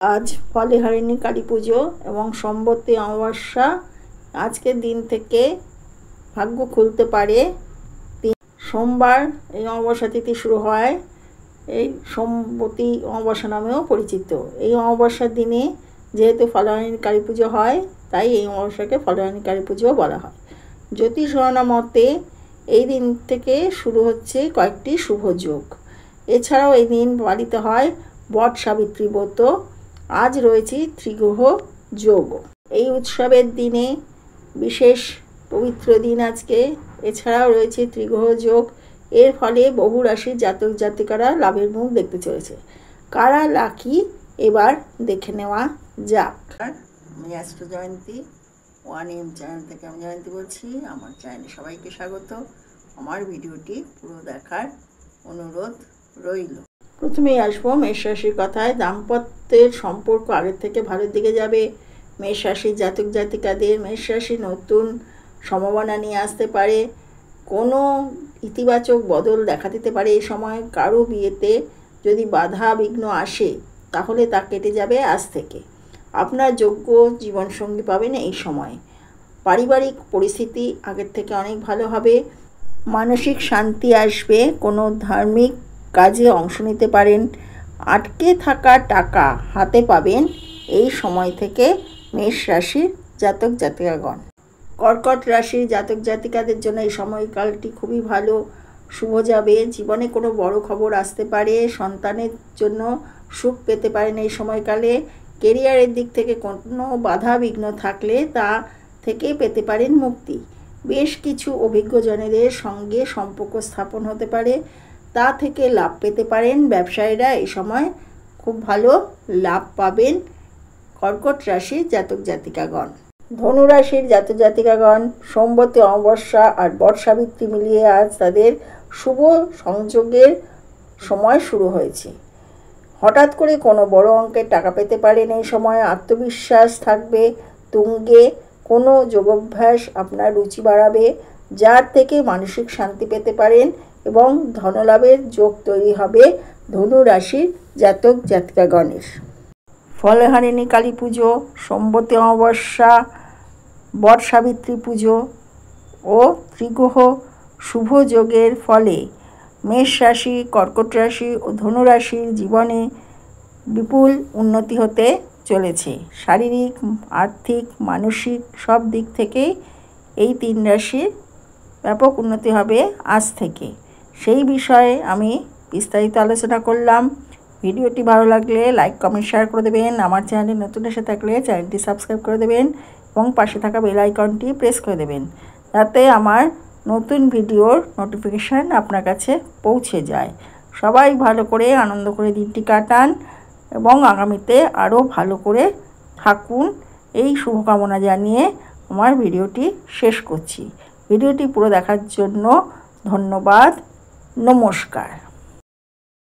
আজ ফলহারিণী কালী পুজো এবং সম্বতী অমাবস্যা। আজকের দিন থেকে ভাগ্য খুলতে পারে। সোমবার এই অমাবস্যা তিথি শুরু হয়, এই সম্বতী অমাবস্যা নামেও পরিচিত। এই অমাবস্যার দিনে যেহেতু ফলহারিণী কালী পুজো হয়, তাই এই অমাবস্যাকে ফলহারিণী কালী পুজোও বলা হয়। জ্যোতিষ গণনা মতে এই দিন থেকে শুরু হচ্ছে কয়েকটি শুভ যোগ। এছাড়াও এই দিন পালিত হয় বট সাবিত্রী ব্রত। আজ রয়েছে ত্রিগ্রহ যোগ। এই উৎসবের দিনে বিশেষ পবিত্র দিন আজকে। এছাড়াও রয়েছে ত্রিগ্রহ যোগ। এর ফলে বহু রাশির জাতক জাতিকারা লাভের মুখ দেখতে চলেছে। কারা লাকি এবার দেখে নেওয়া যাক। আমি অ্যাস্ট্রো জয়ন্তী 1M চ্যানেল থেকে আমি জয়ন্তী বলছি। আমার চ্যানেলে সবাইকে স্বাগত। আমার ভিডিওটি পুরো দেখার অনুরোধ রইল। প্রথমেই আসবো মেষ রাশির কথায়। দাম্পত্যের সম্পর্ক আগের থেকে ভালোর দিকে যাবে। মেষ রাশির জাতক জাতিকাদের মেষ রাশি নতুন সম্ভাবনা নিয়ে আসতে পারে। কোনো ইতিবাচক বদল দেখা দিতে পারে এই সময়। কারো বিয়েতে যদি বাধা বিঘ্ন আসে তাহলে তা কেটে যাবে আজ থেকে। আপনার যোগ্য জীবনসঙ্গী পাবেন এই সময়। পারিবারিক পরিস্থিতি আগের থেকে অনেক ভালো হবে। মানসিক শান্তি আসবে। কোনো ধার্মিক কাজে অংশ নিতে পারেন। আটকে থাকা টাকা হাতে পাবেন এই সময় থেকে মেষ রাশির জাতক জাতিকাগণ। কর্কট রাশির জাতক জাতিকাদের জন্য এই সময়কালটি খুবই ভালো, শুভ যাবে। জীবনে কোনো বড় খবর আসতে পারে। সন্তানের জন্য সুখ পেতে পারেন এই সময়কালে। কেরিয়ারের দিক থেকে কোনো বাধা বিঘ্ন থাকলে তা থেকে পেতে পারেন মুক্তি। বেশ কিছু অভিজ্ঞজনেদের সঙ্গে সম্পর্ক স্থাপন হতে পারে, তা থেকে লাভ পেতে পারেন। ব্যবসায়ীরা এই সময় খুব ভালো লাভ পাবেন কর্কট রাশির জাতক জাতিকাগণ। ধনু রাশির জাতক জাতিকাগণ সম্বতী অমাবস্যা আর বট সাবিত্রী মিলিয়ে আজ তাদের শুভ সংযোগের সময় শুরু হয়েছে। হঠাৎ করে কোনো বড় অঙ্কের টাকা পেতে পারেন এই সময়। আত্মবিশ্বাস থাকবে তুঙ্গে। কোনো যোগাভ্যাস আপনার রুচি বাড়াবে, যার থেকে মানসিক শান্তি পেতে পারেন এবং ধনলাভের যোগ তৈরি হবে ধনু রাশির জাতক জাতিকাগণের। ফলহারিণী কালী পুজো, সম্বতী অমাবস্যা, বট সাবিত্রী পুজো ও ত্রিগ্রহ শুভ যোগের ফলে মেষ রাশি, কর্কট রাশি ও ধনু রাশির জীবনে বিপুল উন্নতি হতে চলেছে। শারীরিক, আর্থিক, মানসিক সব দিক থেকেই এই তিন রাশির ব্যাপক উন্নতি হবে আজ থেকে। সেই বিষয়ে আমি বিস্তারিত আলোচনা করলাম। ভিডিওটি ভালো লাগলে লাইক, কমেন্ট, শেয়ার করে দেবেন। আমার চ্যানেলে নতুন এসে থাকলে চ্যানেলটি সাবস্ক্রাইব করে দেবেন এবং পাশে থাকা বেল আইকনটি প্রেস করে দেবেন, যাতে আমার নতুন ভিডিওর নোটিফিকেশান আপনার কাছে পৌঁছে যায়। সবাই ভালো করে আনন্দ করে দিনটি কাটান এবং আগামীতে আরও ভালো করে থাকুন, এই শুভকামনা জানিয়ে আমার ভিডিওটি শেষ করছি। ভিডিওটি পুরো দেখার জন্য ধন্যবাদ। নমস্কার।